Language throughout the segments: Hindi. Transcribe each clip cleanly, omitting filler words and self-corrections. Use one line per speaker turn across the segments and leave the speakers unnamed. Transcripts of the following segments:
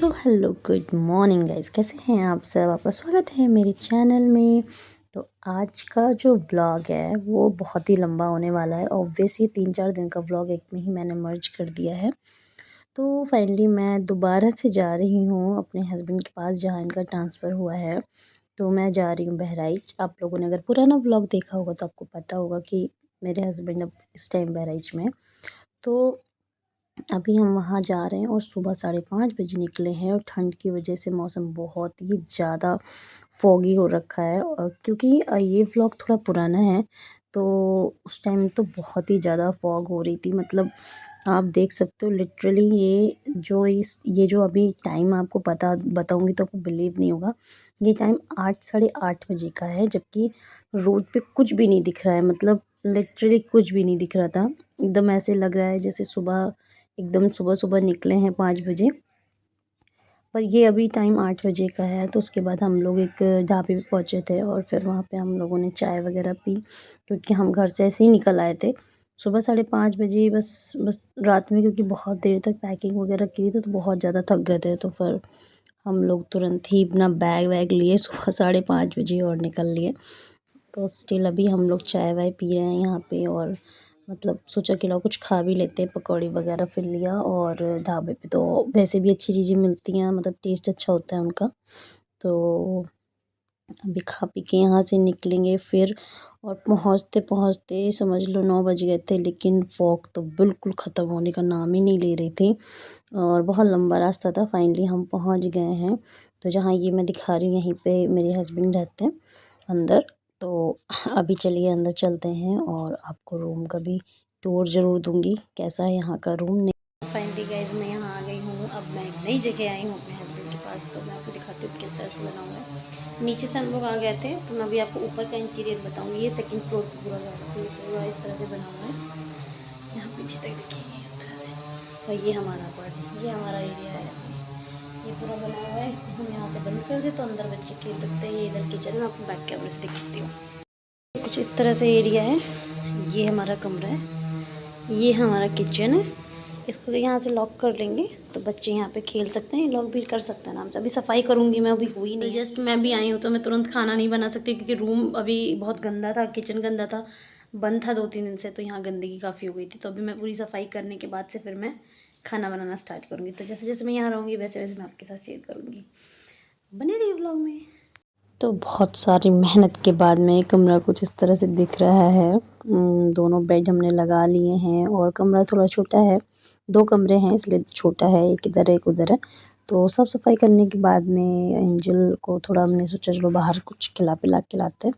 So hello good morning guys, कैसे हैं आप सब। आपका स्वागत है मेरे चैनल में। तो आज का जो व्लॉग है वो बहुत ही लंबा होने वाला है। ऑब्वियसली 3-4 दिन का व्लॉग एक में ही मैंने मर्ज कर दिया है। तो फाइनली मैं दोबारा से जा रही हूँ अपने हस्बैंड के पास जहाँ इनका ट्रांसफ़र हुआ है। तो मैं जा रही हूँ बहराइच। आप लोगों ने अगर पुराना व्लॉग देखा होगा तो आपको पता होगा कि मेरे हस्बैंड अब इस टाइम बहराइच में। तो अभी हम वहाँ जा रहे हैं और सुबह 5:30 बजे निकले हैं और ठंड की वजह से मौसम बहुत ही ज़्यादा फॉगी हो रखा है। क्योंकि ये व्लॉग थोड़ा पुराना है तो उस टाइम तो बहुत ही ज़्यादा फॉग हो रही थी। मतलब आप देख सकते हो लिटरली ये जो अभी टाइम आपको बताऊंगी तो आपको बिलीव नहीं होगा। ये टाइम 8 साढ़े 8 बजे का है, जबकि रोड पे कुछ भी नहीं दिख रहा है। मतलब लिटरली कुछ भी नहीं दिख रहा था। एकदम ऐसे लग रहा है जैसे एकदम सुबह सुबह निकले हैं 5 बजे। पर ये अभी टाइम 8 बजे का है। तो उसके बाद हम लोग एक ढाबे पे पहुँचे थे और फिर वहाँ पे हम लोगों ने चाय वगैरह पी, क्योंकि हम घर से ऐसे ही निकल आए थे सुबह 5:30 बजे। बस रात में क्योंकि बहुत देर तक पैकिंग वगैरह की थी तो बहुत ज़्यादा थक गए थे। तो फिर हम लोग तुरंत ही अपना बैग वैग लिए सुबह 5:30 बजे और निकल लिए। तो स्टिल अभी हम लोग चाय वाय पी रहे हैं यहाँ पे। और मतलब सोचा कि लो कुछ खा भी लेते हैं, पकौड़ी वगैरह फिर लिया। और ढाबे पे तो वैसे भी अच्छी चीज़ें मिलती हैं, मतलब टेस्ट अच्छा होता है उनका। तो अभी खा पी के यहाँ से निकलेंगे फिर। और पहुँचते पहुँचते समझ लो 9 बज गए थे, लेकिन फॉग तो बिल्कुल ख़त्म होने का नाम ही नहीं ले रही थी और बहुत लंबा रास्ता था। फाइनली हम पहुँच गए हैं। तो जहाँ ये मैं दिखा रही हूँ यहीं पे मेरे हस्बैंड रहते हैं अंदर। तो अभी चलिए अंदर चलते हैं और आपको रूम का भी टूर ज़रूर दूंगी कैसा है यहाँ का रूम। नहीं फाइनली गाइस मैं यहाँ आ गई हूँ। अब मैं एक नई जगह आई हूँ अपने हस्बैंड के पास। तो मैं आपको दिखाती हूँ किस तरह से बना हुआ है। नीचे से हम लोग आ गए थे तो मैं अभी आपको ऊपर का इंटीरियर बताऊँगी। ये सेकंड फ्लोर पर पूरा घर है, तो पूरा इस तरह से बना हुआ है। यहाँ पीछे तक देखिए इस तरह से। और ये हमारा ये हमारा एरिया है। ये पूरा बना हुआ है। इसको हम यहाँ से बंद कर दे तो अंदर बच्चे खेल सकते हैं। ये इधर किचन में आपको बैक कैमरे से दिखाती हूँ। कुछ इस तरह से एरिया है। ये हमारा कमरा है, ये हमारा किचन है। इसको यहाँ से लॉक कर लेंगे तो बच्चे यहाँ पे खेल सकते हैं। लॉक भी कर सकते हैं आराम से। अभी सफाई करूँगी मैं, अभी हुई नहीं। जस्ट मैं भी आई हूँ तो मैं तुरंत खाना नहीं बना सकती क्योंकि रूम अभी बहुत गंदा था, किचन गंदा था, बंद था 2-3 दिन से। तो यहाँ गंदगी काफ़ी हो गई थी। तो अभी मैं पूरी सफाई करने के बाद से फिर मैं खाना बनाना स्टार्ट करूँगी। तो जैसे जैसे मैं यहाँ रहूँगी वैसे वैसे मैं आपके साथ शेयर करूँगी। बने रहिए व्लॉग में। तो बहुत सारी मेहनत के बाद में कमरा कुछ इस तरह से दिख रहा है। दोनों बेड हमने लगा लिए हैं और कमरा थोड़ा छोटा है। 2 कमरे हैं इसलिए छोटा है, एक इधर है एक उधर है। तो साफ़ सफाई करने के बाद में एंजल को थोड़ा हमने सोचा चलो बाहर कुछ खिला पिला के लाते हैं।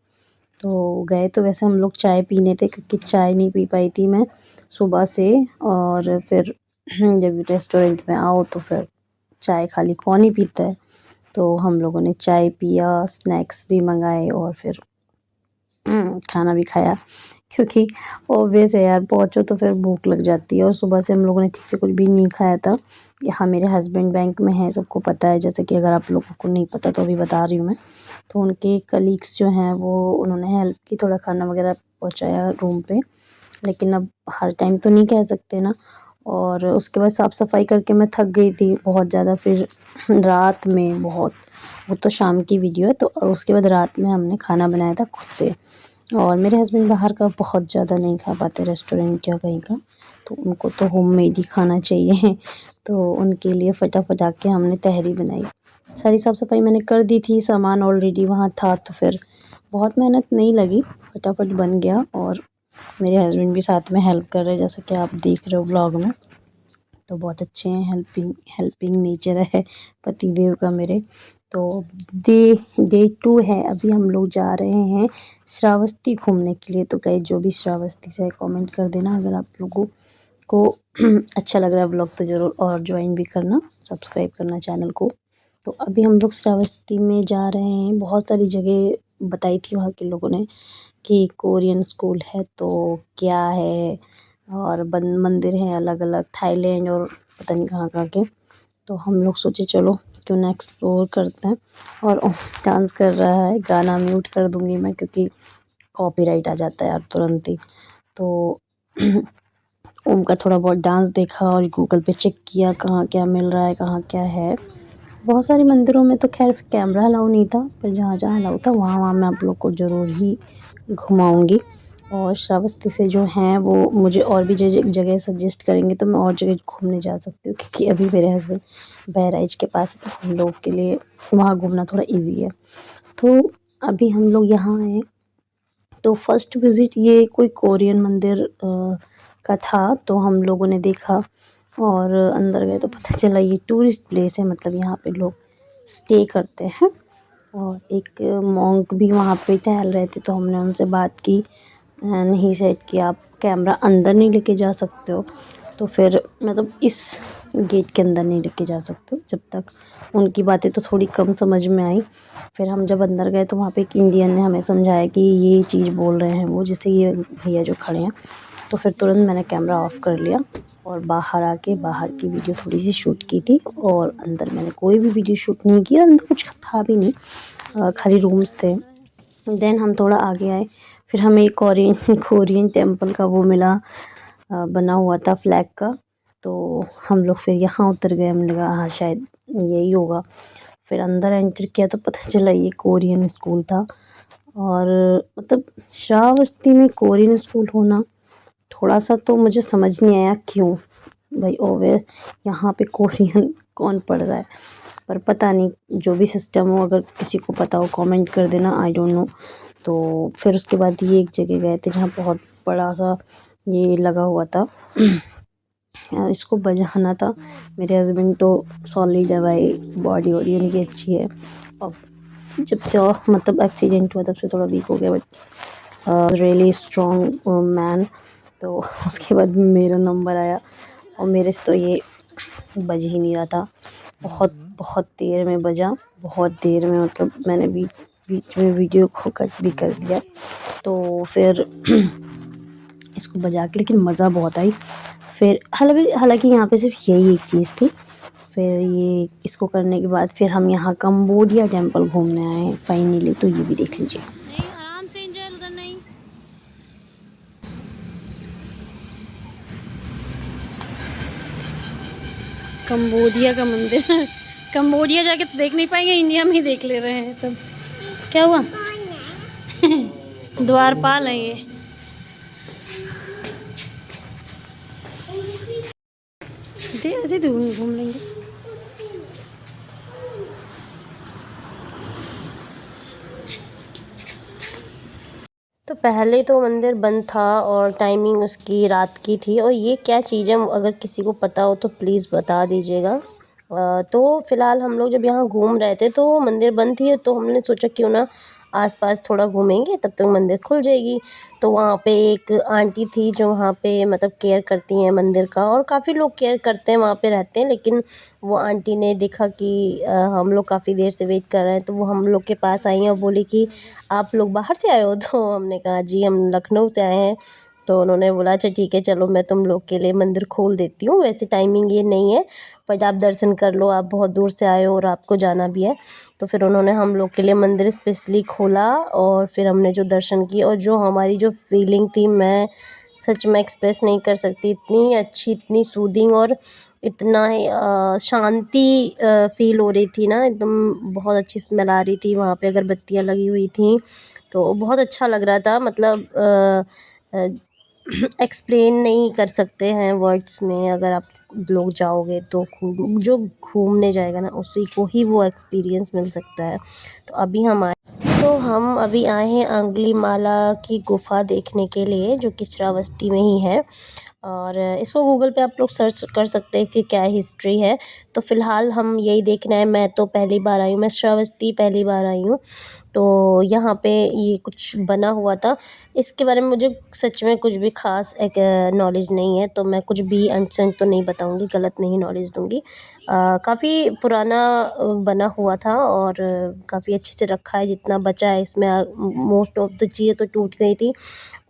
तो गए तो वैसे हम लोग चाय पीने थे क्योंकि चाय नहीं पी पाई थी मैं सुबह से। और फिर जब रेस्टोरेंट में आओ तो फिर चाय खाली कौन ही पीता है। तो हम लोगों ने चाय पिया, स्नैक्स भी मंगाए और फिर खाना भी खाया, क्योंकि ऑब्वियस है यार, पहुँचो तो फिर भूख लग जाती है। और सुबह से हम लोगों ने ठीक से कुछ भी नहीं खाया था। यहाँ मेरे हस्बैंड बैंक में हैं, सबको पता है। जैसे कि अगर आप लोगों को नहीं पता तो अभी बता रही हूँ मैं। तो उनके कलीग्स जो हैं वो उन्होंने हेल्प की, थोड़ा खाना वगैरह पहुँचाया रूम पे। लेकिन अब हर टाइम तो नहीं कह सकते ना। और उसके बाद साफ़ सफाई करके मैं थक गई थी बहुत ज़्यादा। फिर रात में वो तो शाम की वीडियो है। तो उसके बाद रात में हमने खाना बनाया था खुद से। और मेरे हस्बैंड बाहर का बहुत ज़्यादा नहीं खा पाते रेस्टोरेंट या कहीं का, तो उनको तो होममेड ही खाना चाहिए। तो उनके लिए फटाफट आके हमने तहरी बनाई। सारी साफ़ सफाई मैंने कर दी थी, सामान ऑलरेडी वहाँ था। तो फिर बहुत मेहनत नहीं लगी, फटाफट बन गया। और मेरे हस्बैंड भी साथ में हेल्प कर रहे हैं, जैसा कि आप देख रहे हो व्लॉग में। तो बहुत अच्छे हैं, हेल्पिंग नेचर है पति देव का मेरे। तो डे 2 है। अभी हम लोग जा रहे हैं श्रावस्ती घूमने के लिए। तो गाइस जो भी श्रावस्ती से है कमेंट कर देना अगर आप लोगों को अच्छा लग रहा है व्लॉग तो ज़रूर। और ज्वाइन भी करना, सब्सक्राइब करना चैनल को। तो अभी हम लोग श्रावस्ती में जा रहे हैं। बहुत सारी जगह बताई थी वहाँ के लोगों ने कि कोरियन स्कूल है तो क्या है, और मंदिर हैं अलग अलग, थाईलैंड और पता नहीं कहाँ कहाँ के। तो हम लोग सोचे चलो क्यों ना एक्सप्लोर करते हैं। और डांस कर रहा है, गाना म्यूट कर दूँगी मैं क्योंकि कॉपीराइट आ जाता है यार तुरंत ही। तो ओम का थोड़ा बहुत डांस देखा और गूगल पे चेक किया कहाँ क्या मिल रहा है, कहाँ क्या है। बहुत सारे मंदिरों में तो खैर कैमरा अलाउ नहीं था, पर जहाँ जहाँ अलाउ था वहाँ वहाँ मैं आप लोग को ज़रूर ही घुमाऊँगी। और श्रावस्ती से जो हैं वो मुझे और भी जगह सजेस्ट करेंगे तो मैं और जगह घूमने जा सकती हूँ, क्योंकि अभी मेरे हस्बैंड बहराइच के पास है, तो हम लोग के लिए वहाँ घूमना थोड़ा ईज़ी है। तो अभी हम लोग यहाँ आए, तो फर्स्ट विज़िट ये कोई कोरियन मंदिर का था, तो हम लोगों ने देखा और अंदर गए तो पता चला ये टूरिस्ट प्लेस है, मतलब यहाँ पे लोग स्टे करते हैं। और एक मॉन्क भी वहाँ पे टहल रहे थे, तो हमने उनसे बात की एंड ही सेड कि आप कैमरा अंदर नहीं लेके जा सकते हो। तो फिर मतलब इस गेट के अंदर नहीं लेके जा सकते हो जब तक। उनकी बातें तो थोड़ी कम समझ में आई। फिर हम जब अंदर गए तो वहाँ पे एक इंडियन ने हमें समझाया कि ये चीज़ बोल रहे हैं वो, जैसे ये भैया जो खड़े हैं। तो फिर तुरंत मैंने कैमरा ऑफ़ कर लिया और बाहर आके बाहर की वीडियो थोड़ी सी शूट की थी, और अंदर मैंने कोई भी वीडियो शूट नहीं किया, अंदर कुछ था भी नहीं, खाली रूम्स थे। देन हम थोड़ा आगे आए, फिर हमें एक कोरियन कोरियन टेम्पल का वो मिला, बना हुआ था फ्लैग का। तो हम लोग फिर यहाँ उतर गए, हमने लगा हाँ शायद यही होगा। फिर अंदर एंटर किया तो पता चला ये कोरियन स्कूल था। और मतलब श्रावस्ती में कोरियन स्कूल होना थोड़ा सा तो मुझे समझ नहीं आया क्यों भाई, ओवे यहाँ पे कोरियन कौन पढ़ रहा है। पर पता नहीं, जो भी सिस्टम हो, अगर किसी को पता हो कमेंट कर देना, आई डोंट नो। तो फिर उसके बाद ये एक जगह गए थे जहाँ बहुत बड़ा सा ये लगा हुआ था इसको बजाना था। मेरे हस्बैंड तो सॉलिड है भाई, बॉडी वॉडी उनकी अच्छी है। और जब से मतलब एक्सीडेंट हुआ तब से थोड़ा वीक हो गया, बट रियली स्ट्रॉन्ग मैन। तो उसके बाद मेरा नंबर आया और मेरे से तो ये बज ही नहीं रहा था। बहुत बहुत देर में बजा, बहुत देर में, मतलब मैंने बीच में वीडियो को कट भी कर दिया। तो फिर इसको बजा के, लेकिन मज़ा बहुत आई। फिर हालांकि यहाँ पे सिर्फ यही एक चीज़ थी। फिर ये इसको करने के बाद फिर हम यहाँ कंबोडिया टेम्पल घूमने आए फाइनली, तो ये भी देख लीजिए।
नहीं, आराम से एंजॉय, उधर नहीं। कंबोडिया का मंदिर कंबोडिया जाके तो देख नहीं पाएंगे, इंडिया में ही देख ले रहे हैं सब। क्या हुआ? द्वारपाल है ये। दे ऐसे घूम लेंगे। तो पहले तो मंदिर बंद था और टाइमिंग उसकी रात की थी, और ये क्या चीज़ है अगर किसी को पता हो तो प्लीज़ बता दीजिएगा। तो फ़िलहाल हम लोग जब यहाँ घूम रहे थे तो मंदिर बंद थी, तो हमने सोचा क्यों ना आसपास थोड़ा घूमेंगे, तब तक मंदिर खुल जाएगी। तो वहाँ पे एक आंटी थी जो वहाँ पे मतलब केयर करती हैं मंदिर का, और काफ़ी लोग केयर करते हैं वहाँ पे रहते हैं। लेकिन वो आंटी ने देखा कि हम लोग काफ़ी देर से वेट कर रहे हैं, तो वो हम लोग के पास आई हैं और बोली कि आप लोग बाहर से आए हो? तो हमने कहा जी हम लखनऊ से आए हैं। तो उन्होंने बोला अच्छा ठीक है, चलो मैं तुम लोग के लिए मंदिर खोल देती हूँ, वैसे टाइमिंग ये नहीं है, पर आप दर्शन कर लो, आप बहुत दूर से आए हो और आपको जाना भी है। तो फिर उन्होंने हम लोग के लिए मंदिर स्पेशली खोला, और फिर हमने जो दर्शन किए, और जो हमारी जो फीलिंग थी, मैं सच में एक्सप्रेस नहीं कर सकती। इतनी अच्छी, इतनी सूदिंग, और इतना ही शांति फ़ील हो रही थी ना, एकदम बहुत अच्छी स्मेल आ रही थी। वहाँ पे अगरबत्तियाँ लगी हुई थी, तो बहुत अच्छा लग रहा था। मतलब एक्सप्लेन नहीं कर सकते हैं वर्ड्स में। अगर आप लोग जाओगे तो जो घूमने जाएगा ना उसी को ही वो एक्सपीरियंस मिल सकता है। हम अभी आए हैं अंगुलीमाला की गुफ़ा देखने के लिए, जो कि श्रावस्ती में ही है। और इसको गूगल पे आप लोग सर्च कर सकते हैं कि क्या हिस्ट्री है। तो फ़िलहाल हम यही देखना है। मैं तो पहली बार आई हूँ, मैं श्रावस्ती पहली बार आई हूँ। तो यहाँ पे ये कुछ बना हुआ था, इसके बारे में मुझे सच में कुछ भी ख़ास एक नॉलेज नहीं है, तो मैं कुछ भी अनसंग तो नहीं बताऊँगी, गलत नहीं नॉलेज दूँगी। काफ़ी पुराना बना हुआ था, और काफ़ी अच्छे से रखा है जितना बचा है इसमें। मोस्ट ऑफ द चीज़ें तो टूट गई थी,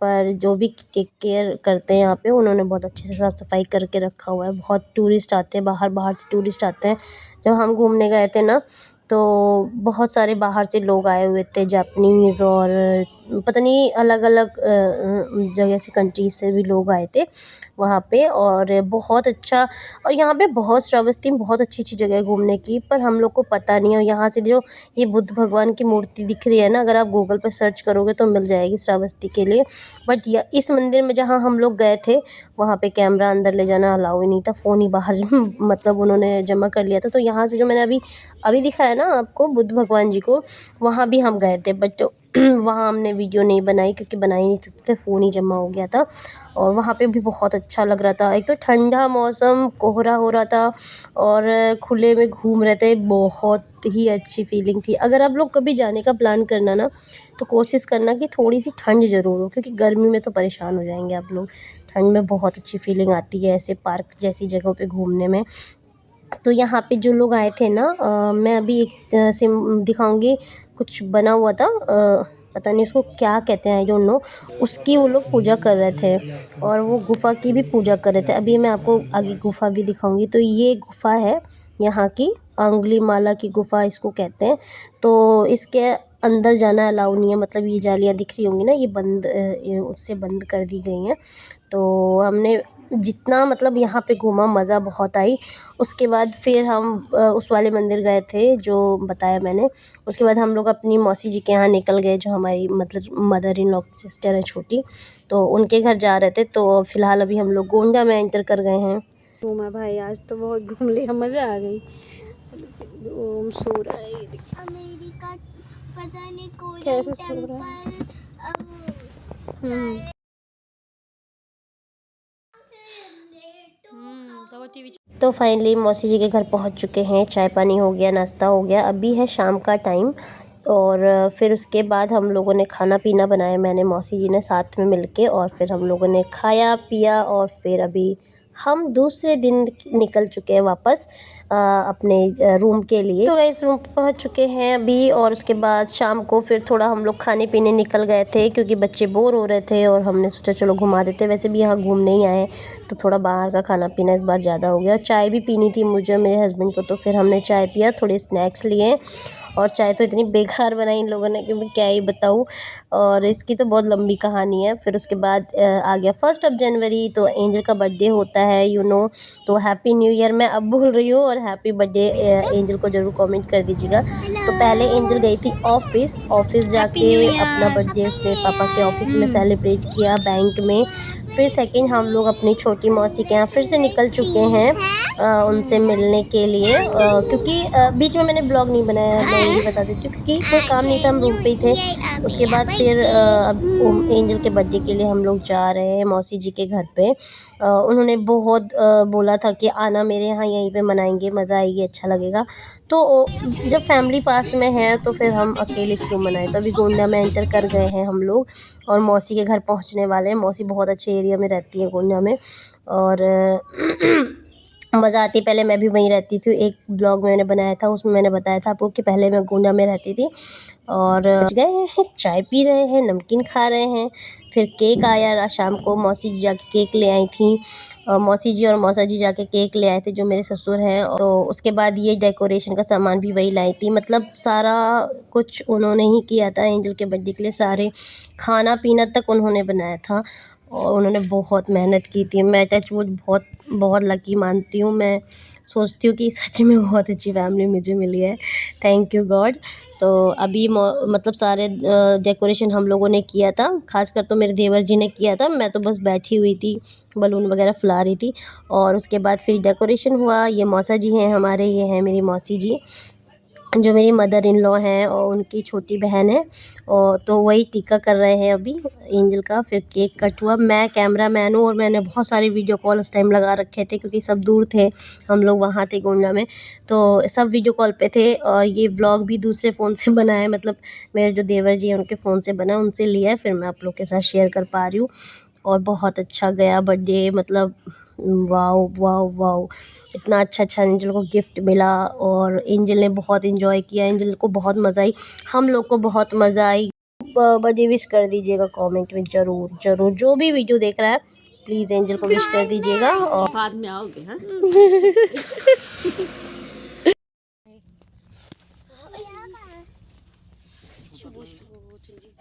पर जो भी टेक केयर करते हैं यहाँ पे, उन्होंने बहुत अच्छे से साफ़ सफाई करके रखा हुआ है। बहुत टूरिस्ट आते हैं, बाहर बाहर से टूरिस्ट आते हैं। जब हम घूमने गए थे ना, तो बहुत सारे बाहर से लोग आए हुए थे, जापानीज़ और पता नहीं अलग अलग जगह से, कंट्रीज से भी लोग आए थे वहाँ पे। और बहुत अच्छा, और यहाँ पे बहुत श्रावस्ती में बहुत अच्छी अच्छी जगह है घूमने की, पर हम लोग को पता नहीं है। यहाँ से जो ये बुद्ध भगवान की मूर्ति दिख रही है ना, अगर आप गूगल पर सर्च करोगे तो मिल जाएगी श्रावस्ती के लिए। बट इस मंदिर में जहाँ हम लोग गए थे वहाँ पे कैमरा अंदर ले जाना अलाउ ही नहीं था, फ़ोन ही बाहर मतलब उन्होंने जमा कर लिया था। तो यहाँ से जो मैंने अभी अभी दिखाया ना आपको बुद्ध भगवान जी को, वहाँ भी हम गए थे, बट वहाँ हमने वीडियो नहीं बनाई क्योंकि बना ही नहीं सकते थे, फ़ोन ही जमा हो गया था। और वहाँ पे भी बहुत अच्छा लग रहा था, एक तो ठंडा मौसम, कोहरा हो रहा था और खुले में घूम रहे थे, बहुत ही अच्छी फीलिंग थी। अगर आप लोग कभी जाने का प्लान करना ना, तो कोशिश करना कि थोड़ी सी ठंड ज़रूर हो, क्योंकि गर्मी में तो परेशान हो जाएंगे आप लोग। ठंड में बहुत अच्छी फीलिंग आती है ऐसे पार्क जैसी जगहों पे घूमने में। तो यहाँ पे जो लोग आए थे ना, मैं अभी एक सिम दिखाऊंगी, कुछ बना हुआ था, पता नहीं उसको क्या कहते हैं, आई डोंट नो, उसकी वो लोग पूजा कर रहे थे और वो गुफ़ा की भी पूजा कर रहे थे। अभी मैं आपको आगे गुफ़ा भी दिखाऊंगी। तो ये गुफ़ा है यहाँ की, अंगुलीमाला की गुफ़ा इसको कहते हैं। तो इसके अंदर जाना अलाउ नहीं है, मतलब ये जालियाँ दिख रही होंगी ना, ये बंद उससे बंद कर दी गई हैं। तो हमने जितना मतलब यहाँ पे घूमा, मज़ा बहुत आई। उसके बाद फिर हम उस वाले मंदिर गए थे जो बताया मैंने। उसके बाद हम लोग अपनी मौसी जी के यहाँ निकल गए, जो हमारी मतलब मदर इन लॉ की सिस्टर है छोटी, तो उनके घर जा रहे थे। तो फ़िलहाल अभी हम लोग गोंडा में एंटर कर गए हैं।
घूमा भाई, आज तो बहुत घूम लिया, मज़ा आ गई। ओम सो रहा है, ये देखिए
अमेरिका, पता नहीं
कैसे
कोरियन
सो रहा है।
टेम्पल।
तो फाइनली मौसी जी के घर पहुंच चुके हैं, चाय पानी हो गया, नाश्ता हो गया, अभी है शाम का टाइम। और फिर उसके बाद हम लोगों ने खाना पीना बनाया, मैंने मौसी जी ने साथ में मिलके, और फिर हम लोगों ने खाया पिया। और फिर अभी हम दूसरे दिन निकल चुके हैं वापस अपने रूम के लिए। तो इस रूम पहुंच चुके हैं अभी। और उसके बाद शाम को फिर थोड़ा हम लोग खाने पीने निकल गए थे, क्योंकि बच्चे बोर हो रहे थे और हमने सोचा चलो घुमा देते। वैसे भी यहाँ घूमने ही आए, तो थोड़ा बाहर का खाना पीना इस बार ज़्यादा हो गया। चाय भी पीनी थी मुझे, मेरे हस्बैंड को, तो फिर हमने चाय पिया, थोड़े स्नैक्स लिए। और चाय तो इतनी बेकार बनाई इन लोगों ने कि मैं क्या ही बताऊँ, और इसकी तो बहुत लंबी कहानी है। फिर उसके बाद आ गया 1 जनवरी, तो एंजल का बर्थडे होता है, यू नो। तो हैप्पी न्यू ईयर मैं अब भूल रही हूँ, और हैप्पी बर्थडे एंजल को ज़रूर कमेंट कर दीजिएगा। तो पहले एंजल गई थी ऑफिस जाके अपना बर्थडे उसने पापा के ऑफिस में सेलिब्रेट किया, बैंक में। फिर सेकंड हम लोग अपनी छोटी मौसी के यहाँ फिर से निकल चुके हैं उनसे मिलने के लिए, क्योंकि बीच में मैंने ब्लॉग नहीं बनाया, मैं ये भी बता देती हूँ, क्योंकि कोई काम नहीं था, हम रूम पे ही थे। उसके बाद फिर अब एंजल के बर्थडे के लिए हम लोग जा रहे हैं मौसी जी के घर पे। उन्होंने बहुत बोला था कि आना मेरे यहाँ, यहीं पे मनाएंगे, मज़ा आएगी, अच्छा लगेगा। तो जब फैमिली पास में है तो फिर हम अकेले क्यों मनाएं। तो अभी गोंडा में एंटर कर गए हैं हम लोग और मौसी के घर पहुंचने वाले हैं। मौसी बहुत अच्छे एरिया में रहती है गोंडा में, और मज़ा आती है। पहले मैं भी वहीं रहती थी, एक ब्लॉग मैंने बनाया था उसमें मैंने बताया था आपको कि पहले मैं गोंडा में रहती थी। और गए हैं, चाय पी रहे हैं, नमकीन खा रहे हैं। फिर केक आया शाम को, मौसी जी जाके केक ले आई थी, और मौसी जी और मौसा जी जाके केक ले आए थे जो मेरे ससुर हैं। तो उसके बाद ये डेकोरेशन का सामान भी वही लाई थी, मतलब सारा कुछ उन्होंने ही किया था एंजल के बर्थडे के लिए। सारे खाना पीना तक उन्होंने बनाया था, और उन्होंने बहुत मेहनत की थी। मैं टचवुड बहुत बहुत लकी मानती हूँ, मैं सोचती हूँ कि सच में बहुत अच्छी फैमिली मुझे मिली है, थैंक यू गॉड। तो अभी मतलब सारे डेकोरेशन हम लोगों ने किया था, खासकर तो मेरे देवर जी ने किया था, मैं तो बस बैठी हुई थी, बलून वगैरह फुला रही थी। और उसके बाद फिर डेकोरेशन हुआ। ये मौसा जी हैं हमारे, ये हैं मेरी मौसी जी जो मेरी मदर इन लॉ हैं, और उनकी छोटी बहन है। और तो वही टीका कर रहे हैं अभी एंजल का। फिर केक कट हुआ, मैं कैमरा मैन हूँ और मैंने बहुत सारे वीडियो कॉल उस टाइम लगा रखे थे, क्योंकि सब दूर थे, हम लोग वहाँ थे गोंडा में, तो सब वीडियो कॉल पे थे। और ये व्लॉग भी दूसरे फ़ोन से बना है, मतलब मेरे जो देवर जी हैं उनके फ़ोन से बना, उनसे लिया है, फिर मैं आप लोग के साथ शेयर कर पा रही हूँ। और बहुत अच्छा गया बर्थडे, मतलब वाओ वाओ वाओ, इतना अच्छा एंजल को गिफ्ट मिला, और एंजल ने बहुत इन्जॉय किया, एंजल को बहुत मज़ा आई, हम लोग को बहुत मज़ा आई। बर्थडे विश कर दीजिएगा कमेंट में, ज़रूर ज़रूर, जो भी वीडियो देख रहा है प्लीज़ एंजल को विश कर दीजिएगा। और
बाद में आओगे हाँ।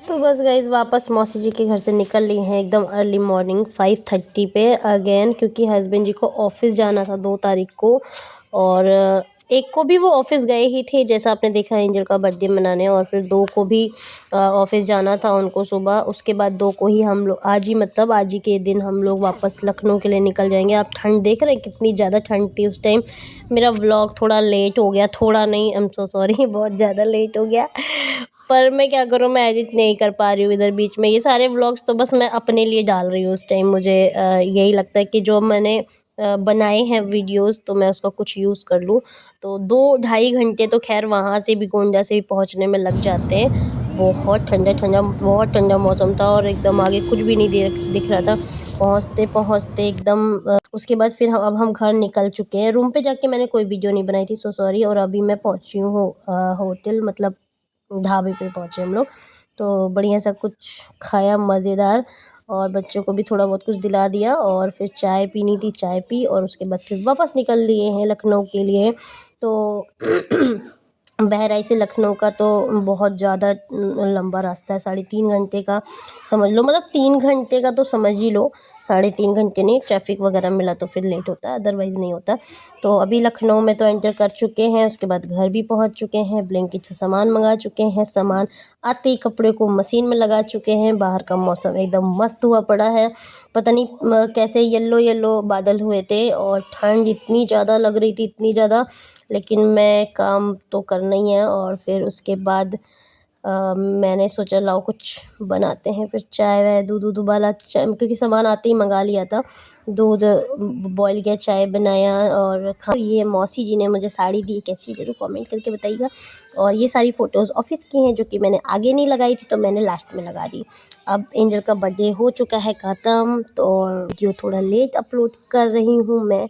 तो बस गाइज़ वापस मौसी जी के घर से निकल ली हैं एकदम अर्ली मॉर्निंग 5:30 पे अगेन, क्योंकि हस्बैंड जी को ऑफिस जाना था 2 तारीख को, और 1 को भी वो ऑफिस गए ही थे जैसा आपने देखा एंजल का बर्थडे मनाने, और फिर 2 को भी ऑफिस जाना था उनको सुबह। उसके बाद 2 को ही हम लोग आज ही, मतलब आज ही के दिन हम लोग वापस लखनऊ के लिए निकल जाएंगे। आप ठंड देख रहे हैं कितनी ज़्यादा ठंड थी उस टाइम। मेरा व्लॉग थोड़ा लेट हो गया, थोड़ा नहीं, आई एम सो सॉरी, बहुत ज़्यादा लेट हो गया, पर मैं क्या करूँ, मैं एडिट नहीं कर पा रही हूँ इधर बीच में। ये सारे व्लॉग्स तो बस मैं अपने लिए डाल रही हूँ उस टाइम। मुझे यही लगता है कि जो मैंने बनाए हैं वीडियोस तो मैं उसका कुछ यूज़ कर लूँ। तो 2-2.5 घंटे तो खैर वहाँ से भी, गोंडा से भी पहुँचने में लग जाते हैं। बहुत ठंडा मौसम था और एकदम आगे कुछ भी नहीं दिख रहा था। पहुँचते पहुँचते एकदम उसके बाद फिर अब हम घर निकल चुके हैं। रूम पे जाके मैंने कोई वीडियो नहीं बनाई थी, सो सॉरी। और अभी मैं पहुँची हूँ होटल, मतलब ढाबे पे पहुँचे हम लोग। तो बढ़िया सा कुछ खाया मज़ेदार, और बच्चों को भी थोड़ा बहुत कुछ दिला दिया, और फिर चाय पीनी थी, चाय पी, और उसके बाद फिर वापस निकल लिए हैं लखनऊ के लिए। तो बहराइच से लखनऊ का तो बहुत ज़्यादा लंबा रास्ता है, 3.5 घंटे का समझ लो, मतलब 3 घंटे का तो समझ ही लो, 3.5 घंटे नहीं, ट्रैफिक वगैरह मिला तो फिर लेट होता है, अदरवाइज़ नहीं होता। तो अभी लखनऊ में तो एंटर कर चुके हैं, उसके बाद घर भी पहुंच चुके हैं, ब्लैंकेट से सामान मंगा चुके हैं, सामान आते ही कपड़े को मशीन में लगा चुके हैं। बाहर का मौसम एकदम मस्त हुआ पड़ा है, पता नहीं कैसे येलो येलो बादल हुए थे, और ठंड इतनी ज़्यादा लग रही थी, इतनी ज़्यादा, लेकिन मैं काम तो करना ही है। और फिर उसके बाद मैंने सोचा लाओ कुछ बनाते हैं, फिर चाय वाय दूध उबाला, चाय क्योंकि सामान आते ही मंगा लिया था, दूध बॉईल किया, चाय बनाया और ये मौसी जी ने मुझे साड़ी दी, कैसी है ज़रूर कमेंट करके बताइएगा। और ये सारी फ़ोटोज़ ऑफिस की हैं जो कि मैंने आगे नहीं लगाई थी, तो मैंने लास्ट में लगा दी। अब एंजल का बर्थडे हो चुका है ख़त्म, तो और वीडियो थोड़ा लेट अपलोड कर रही हूँ मैं,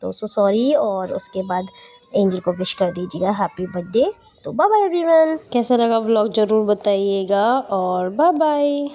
तो सो सॉरी। और उसके बाद एंजल को विश कर दीजिएगा हैप्पी बर्थडे। तो बाय बाय एवरीवन, कैसा लगा व्लॉग ज़रूर बताइएगा, और बाय बाय।